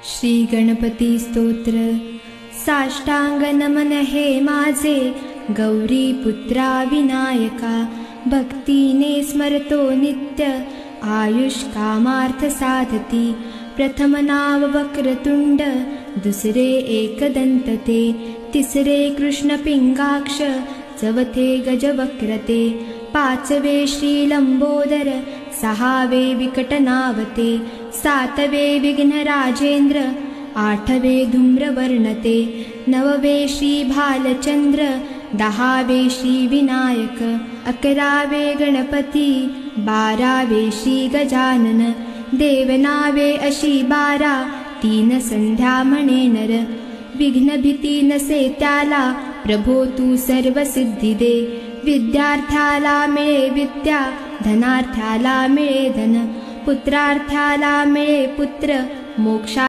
श्री गणपती स्तोत्र। साष्टांग नमन हे माझे गौरी पुत्रा विनायका, भक्तीने स्मरतो नित्य आयुष कामार्थ साधती। प्रथम नाव वक्रतुंड, दुसरे एकदंतते, तिसरे कृष्ण पिंगाक्ष, चवथे गजवक्रते, पाचवे श्री लंबोदर, सहावे विकटनावते, सातवे विघ्नराजेंद्र, आठवे धूम्रवर्णते, नववे श्री भालचंद्र, दहावे श्री विनायक, अकरावे गणपती, बारावे श्री गजानन, देवनावे अशी 12, 3 संध्या म्हणे नर। विघ्न भीती नसे त्याला, प्रभो तू सर्व सिद्धी दे। विद्यार्थ्याला मिळे विद्या, धनार्थ्याला मिळे धन, पुत्रार्थ्याला मिळे पुत्र, मोक्षा